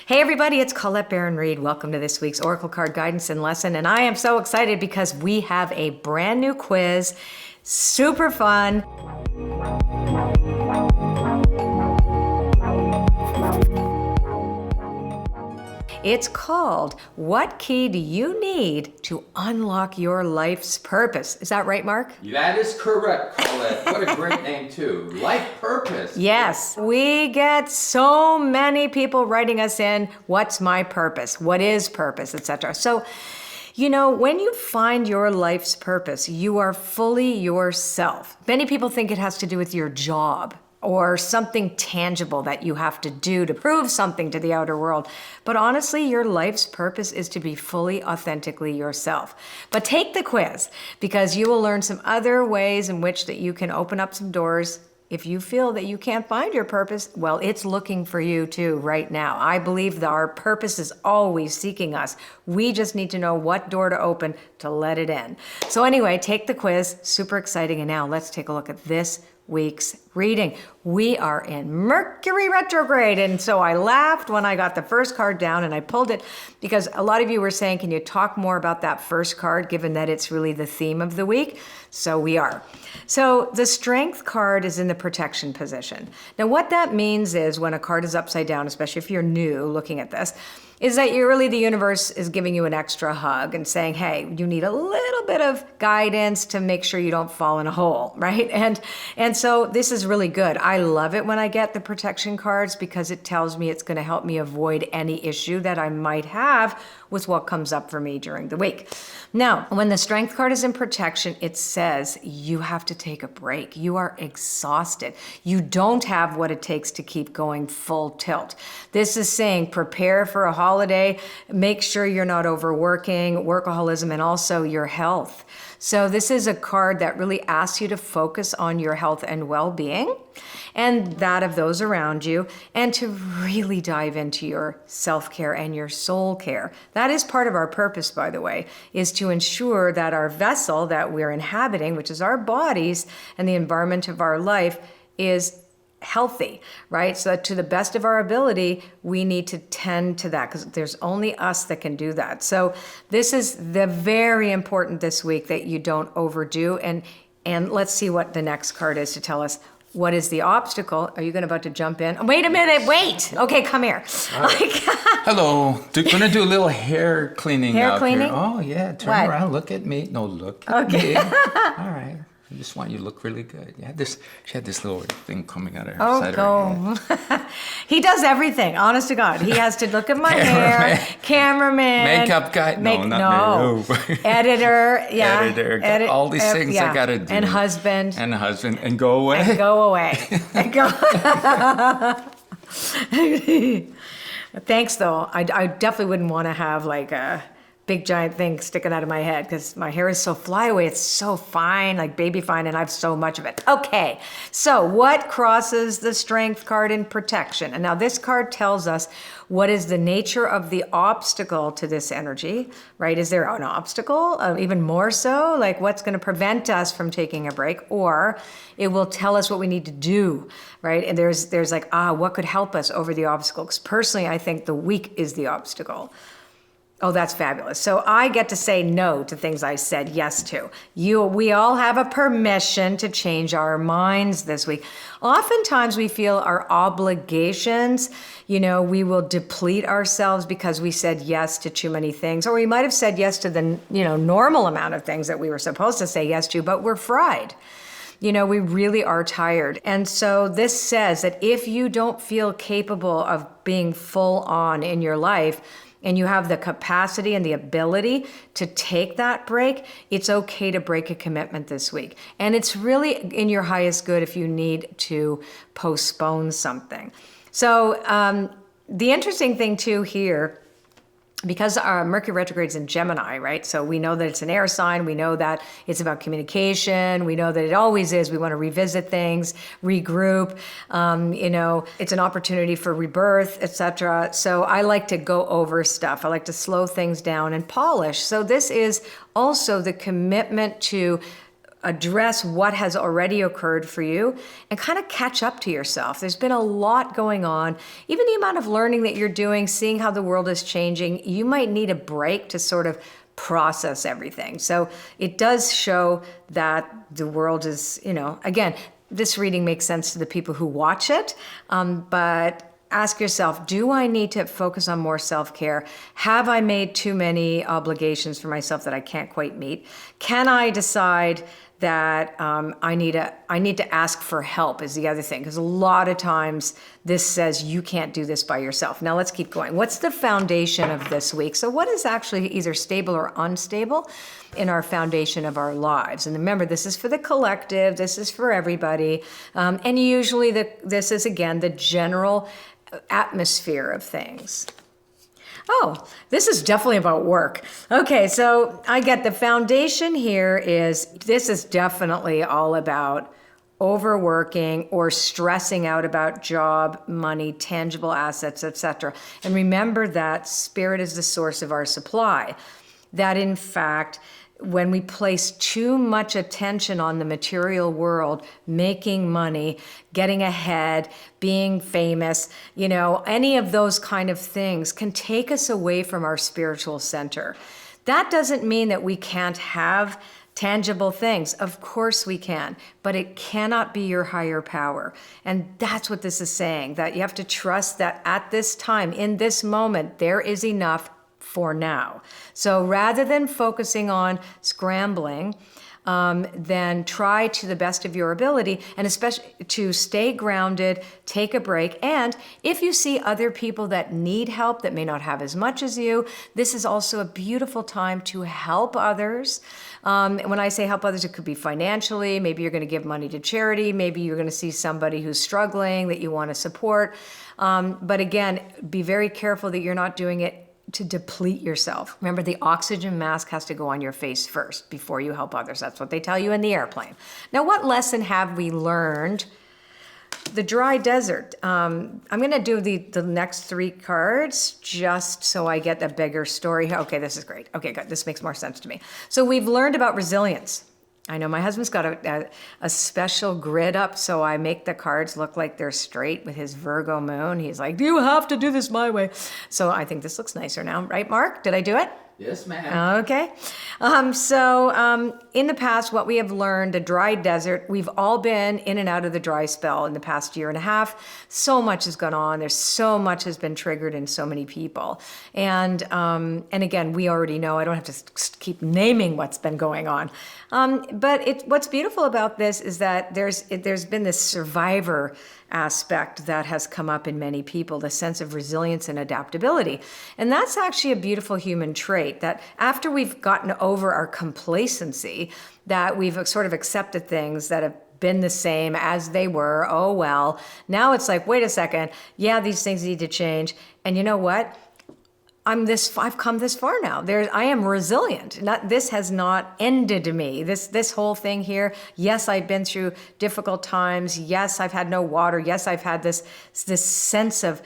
Hey everybody, it's Colette Baron-Reid. Welcome to this week's Oracle card guidance and lesson. And I am so excited because we have a brand new quiz. Super fun. It's called, What Key Do You Need to Unlock Your Life's Purpose? Is that right, Mark? That is correct, Colette. What a great name, too. Life Purpose. Yes. We get so many people writing us in, what's my purpose? What is purpose, etc. So, when you find your life's purpose, you are fully yourself. Many people think it has to do with your job or something tangible that you have to do to prove something to the outer world. But honestly, your life's purpose is to be fully, authentically yourself. But take the quiz, because you will learn some other ways in which that you can open up some doors. If you feel that you can't find your purpose, well, it's looking for you too right now. I believe that our purpose is always seeking us. We just need to know what door to open to let it in. So anyway, take the quiz, super exciting. And now let's take a look at this week's reading. We are in Mercury retrograde. And so I laughed when I got the first card down and I pulled it because a lot of you were saying, can you talk more about that first card, given that it's really the theme of the week? So we are. So the Strength card is in the protection position. Now what that means is when a card is upside down, especially if you're new looking at this, is that the universe is giving you an extra hug and saying, hey, you need a little bit of guidance to make sure you don't fall in a hole, right? And so this is really good. I love it when I get the protection cards because it tells me it's going to help me avoid any issue that I might have with what comes up for me during the week. Now, when the Strength card is in protection, it says you have to take a break. You are exhausted. You don't have what it takes to keep going full tilt. This is saying prepare for a holiday, make sure you're not overworking, workaholism, and also your health. So this is a card that really asks you to focus on your health and well-being and that of those around you, and to really dive into your self-care and your soul care. That is part of our purpose, by the way, is to ensure that our vessel that we're inhabiting, which is our bodies and the environment of our life, is healthy, right? So that to the best of our ability, we need to tend to that because there's only us that can do that. So this is the very important this week that you don't overdo. And let's see what the next card is to tell us what is the obstacle. Are you about to jump in? Wait a minute, wait. Okay, come here. Hello. Gonna do a little hair cleaning Hair out cleaning? here. Oh yeah, turn What? around, look at me. No, look at me. All right. I just want you to look really good. She had this little thing coming out of her side of her head. He does everything, honest to God. He has to look at my hair, cameraman. Makeup guy. No. Editor, yeah. Editor. All these things I gotta do. And husband. And go away. And go away. Thanks, though. I definitely wouldn't want to have like a big giant thing sticking out of my head because my hair is so flyaway. It's so fine, like baby fine, and I have so much of it. Okay, so what crosses the Strength card in protection? And now this card tells us what is the nature of the obstacle to this energy, right? Is there an obstacle? Even more so, like what's going to prevent us from taking a break? Or it will tell us what we need to do, right? And there's like, what could help us over the obstacle? Because personally, I think the week is the obstacle. Oh, that's fabulous. So I get to say no to things I said yes to. We all have a permission to change our minds this week. Oftentimes we feel our obligations, we will deplete ourselves because we said yes to too many things, or we might have said yes to the, normal amount of things that we were supposed to say yes to, but we're fried. We really are tired. And so this says that if you don't feel capable of being full on in your life, and you have the capacity and the ability to take that break, it's okay to break a commitment this week. And it's really in your highest good if you need to postpone something. So the interesting thing too here, because our Mercury retrograde is in Gemini, right? So we know that it's an air sign. We know that it's about communication. We know that it always is. We want to revisit things, regroup. It's an opportunity for rebirth, etc. So I like to go over stuff. I like to slow things down and polish. So this is also the commitment to address what has already occurred for you and kind of catch up to yourself. There's been a lot going on. Even the amount of learning that you're doing, seeing how the world is changing, you might need a break to sort of process everything. So it does show that the world is, again, this reading makes sense to the people who watch it, but ask yourself, do I need to focus on more self-care? Have I made too many obligations for myself that I can't quite meet? Can I decide that I need to ask for help is the other thing, because a lot of times this says you can't do this by yourself. Now let's keep going. What's the foundation of this week? So what is actually either stable or unstable in our foundation of our lives? And remember, this is for the collective, this is for everybody. And usually this is, again, the general atmosphere of things. Oh, this is definitely about work. Okay, so I get the foundation here this is definitely all about overworking or stressing out about job, money, tangible assets, etc. And remember that spirit is the source of our supply. That in fact, when we place too much attention on the material world, making money, getting ahead, being famous, any of those kind of things can take us away from our spiritual center. That doesn't mean that we can't have tangible things. Of course we can, but it cannot be your higher power. And that's what this is saying, that you have to trust that at this time, in this moment, there is enough for now. So rather than focusing on scrambling, then try to the best of your ability, and especially to stay grounded, take a break. And if you see other people that need help that may not have as much as you, this is also a beautiful time to help others. When I say help others, it could be financially. Maybe you're going to give money to charity. Maybe you're going to see somebody who's struggling that you want to support. But again, be very careful that you're not doing it to deplete yourself. Remember, the oxygen mask has to go on your face first before you help others. That's what they tell you in the airplane. Now, what lesson have we learned? The dry desert. I'm going to do the next 3 cards just so I get a bigger story. Okay, this is great. Okay, good. This makes more sense to me. So we've learned about resilience. I know my husband's got a special grid up, so I make the cards look like they're straight with his Virgo moon. He's like, you have to do this my way. So I think this looks nicer now. Right, Mark? Did I do it? Yes, ma'am. Okay. So in the past, what we have learned, the dry desert, we've all been in and out of the dry spell in the past year and a half. So much has gone on. There's so much has been triggered in so many people. And again, we already know, I don't have to keep naming what's been going on. But what's beautiful about this is that there's been this survivor aspect that has come up in many people, the sense of resilience and adaptability. And that's actually a beautiful human trait, that after we've gotten over our complacency, that we've sort of accepted things that have been the same as they were. Oh, well, now it's like, wait a second. Yeah, these things need to change. And you know what? I've come this far now. I am resilient. This has not ended me. This whole thing here. Yes, I've been through difficult times. Yes, I've had no water. Yes, I've had this sense of,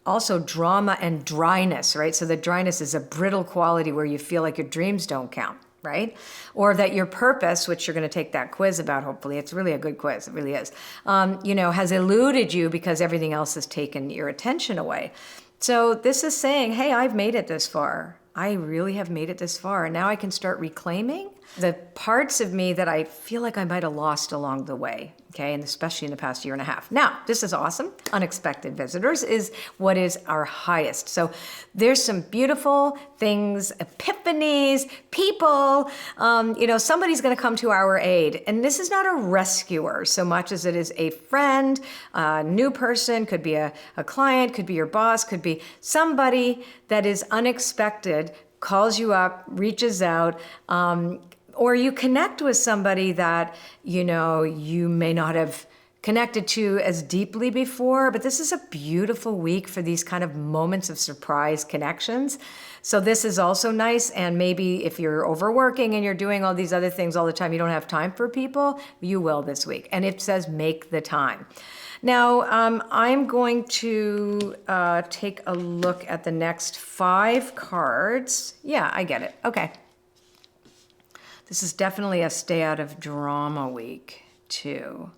also drama and dryness, right? So the dryness is a brittle quality where you feel like your dreams don't count, right? Or that your purpose, which you're going to take that quiz about, hopefully, it's really a good quiz, it really is, has eluded you because everything else has taken your attention away. So this is saying, hey, I've made it this far. I really have made it this far. And now I can start reclaiming the parts of me that I feel like I might have lost along the way. Okay, and especially in the past year and a half. Now, this is awesome. Unexpected visitors is what is our highest. So there's some beautiful things, epiphanies, people, somebody's going to come to our aid. And this is not a rescuer so much as it is a friend, a new person, could be a client, could be your boss, could be somebody that is unexpected, calls you up, reaches out, or you connect with somebody that, you may not have connected to as deeply before, but this is a beautiful week for these kind of moments of surprise connections. So this is also nice. And maybe if you're overworking and you're doing all these other things all the time, you don't have time for people, you will this week. And it says make the time. Now, I'm going to take a look at the next 5 cards. Yeah, I get it. Okay. This is definitely a stay out of drama week too.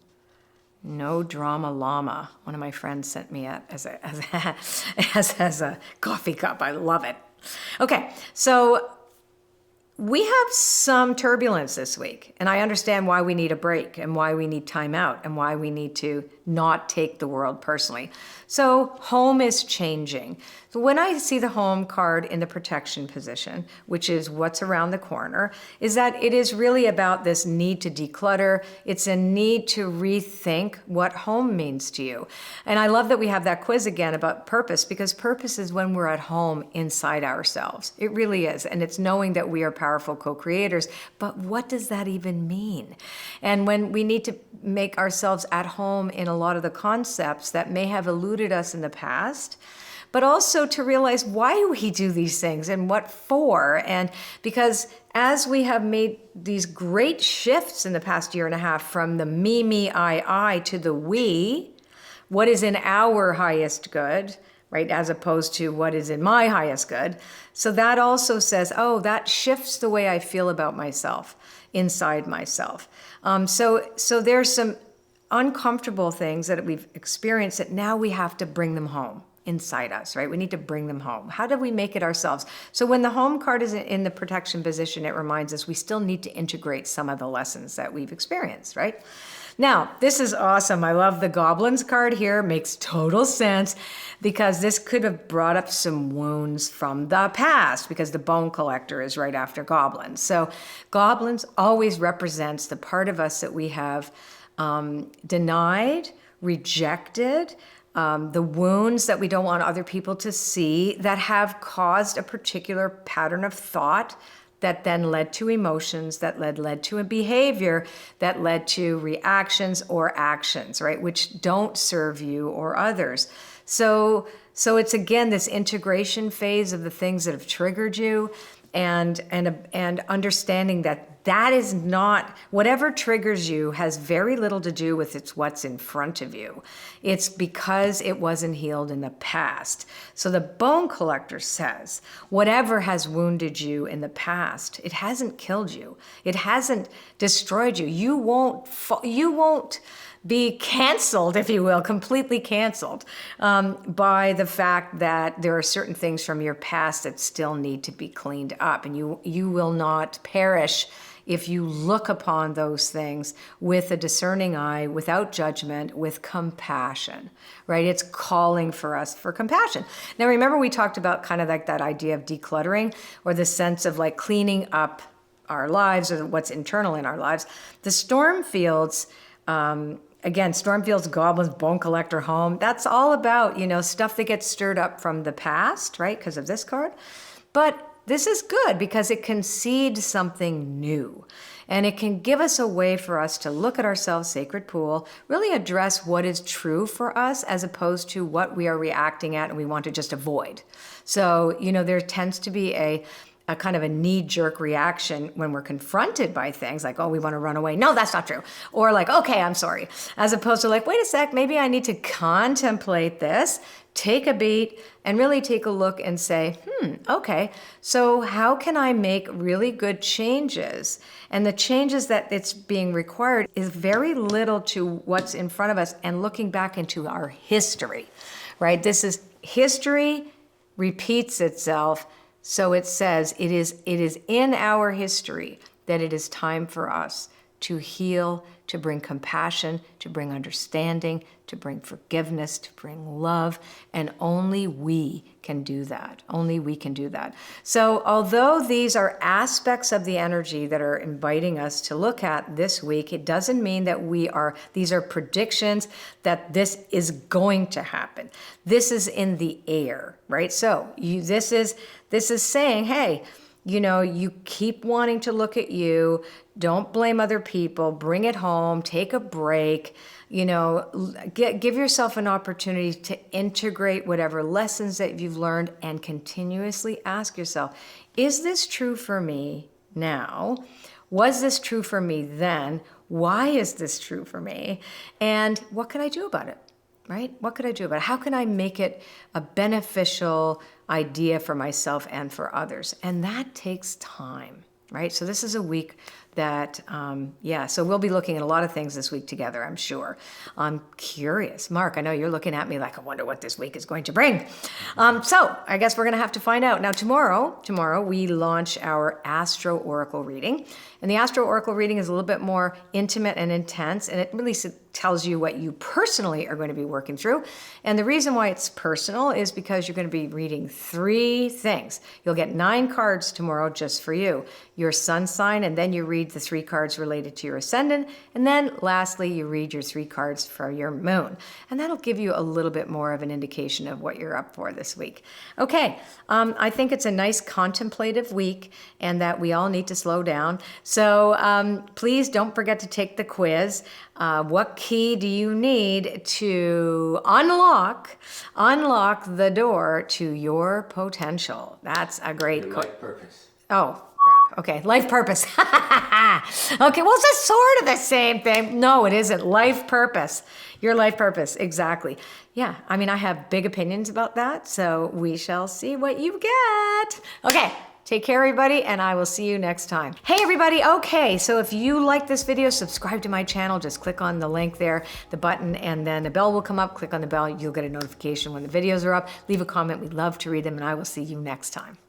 No drama llama. One of my friends sent me as a coffee cup. I love it. Okay, so we have some turbulence this week, and I understand why we need a break and why we need time out and why we need to not take the world personally. So home is changing. So when I see the home card in the protection position, which is what's around the corner, is that it is really about this need to declutter. It's a need to rethink what home means to you. And I love that we have that quiz again about purpose, because purpose is when we're at home inside ourselves. It really is. And it's knowing that we are powerful co-creators. But what does that even mean? And when we need to make ourselves at home in a lot of the concepts that may have eluded us in the past, but also to realize why we do these things and what for. And because as we have made these great shifts in the past year and a half from the me, I to the we, what is in our highest good, right, as opposed to what is in my highest good. So that also says, oh, that shifts the way I feel about myself, inside myself. So there's some uncomfortable things that we've experienced that now we have to bring them home inside us, right? We need to bring them home. How do we make it ourselves? So when the home card is in the protection position, it reminds us we still need to integrate some of the lessons that we've experienced, right? Now, this is awesome. I love the goblins card here. Makes total sense because this could have brought up some wounds from the past because the bone collector is right after goblins. So goblins always represents the part of us that we have denied, rejected, the wounds that we don't want other people to see that have caused a particular pattern of thought that then led to emotions, that led to a behavior, that led to reactions or actions, right, which don't serve you or others. So it's again this integration phase of the things that have triggered you, and understanding that is not, whatever triggers you has very little to do with what's in front of you. It's because it wasn't healed in the past. So the bone collector says, whatever has wounded you in the past, it hasn't killed you. It hasn't destroyed you. You won't be canceled, if you will, completely canceled by the fact that there are certain things from your past that still need to be cleaned up. And you will not perish if you look upon those things with a discerning eye, without judgment, with compassion, right? It's calling for us for compassion. Now, remember we talked about kind of like that idea of decluttering, or the sense of like cleaning up our lives or what's internal in our lives. The storm fields, again, storm fields, goblins, bone collector, home, that's all about, stuff that gets stirred up from the past, right? Because of this card. But this is good because it can seed something new, and it can give us a way for us to look at ourselves, sacred pool, really address what is true for us as opposed to what we are reacting at and we want to just avoid. So, there tends to be a kind of a knee-jerk reaction when we're confronted by things like, oh, we want to run away. No, that's not true. Or like, okay, I'm sorry. As opposed to like, wait a sec, maybe I need to contemplate this, take a beat, and really take a look and say, okay, so how can I make really good changes? And the changes that it's being required is very little to what's in front of us and looking back into our history, right? This is history repeats itself. So it says it is in our history that it is time for us to heal, to bring compassion, to bring understanding, to bring forgiveness, to bring love, and only we can do that. Only we can do that. So although these are aspects of the energy that are inviting us to look at this week, it doesn't mean that these are predictions that this is going to happen. This is in the air, right? So this is saying, hey, you keep wanting to look at you. Don't blame other people. Bring it home. Take a break. Give yourself an opportunity to integrate whatever lessons that you've learned and continuously ask yourself, is this true for me now? Was this true for me then? Why is this true for me? And what can I do about it? Right? What could I do about it? How can I make it a beneficial idea for myself and for others? And that takes time. right? So this is a week that, so we'll be looking at a lot of things this week together, I'm sure. I'm curious. Mark, I know you're looking at me like, I wonder what this week is going to bring. So I guess we're going to have to find out. Now, tomorrow we launch our Astro Oracle reading. And the Astro Oracle reading is a little bit more intimate and intense, and it really tells you what you personally are going to be working through. And the reason why it's personal is because you're going to be reading 3 things. You'll get 9 cards tomorrow just for you. Your sun sign, and then you read the 3 cards related to your ascendant, and then lastly you read your 3 cards for your moon. And that'll give you a little bit more of an indication of what you're up for this week. Okay, I think it's a nice contemplative week, and that we all need to slow down. So please don't forget to take the quiz. What key do you need to unlock the door to your potential? That's a great Your life purpose. Oh, crap. Okay, life purpose. Okay, well, it's just sort of the same thing. No, it isn't. Life purpose. Your life purpose, exactly. Yeah, I mean, I have big opinions about that, so we shall see what you get. Okay. Take care, everybody, and I will see you next time. Hey, everybody. Okay, so if you like this video, subscribe to my channel. Just click on the link there, the button, and then the bell will come up. Click on the bell. You'll get a notification when the videos are up. Leave a comment. We'd love to read them, and I will see you next time.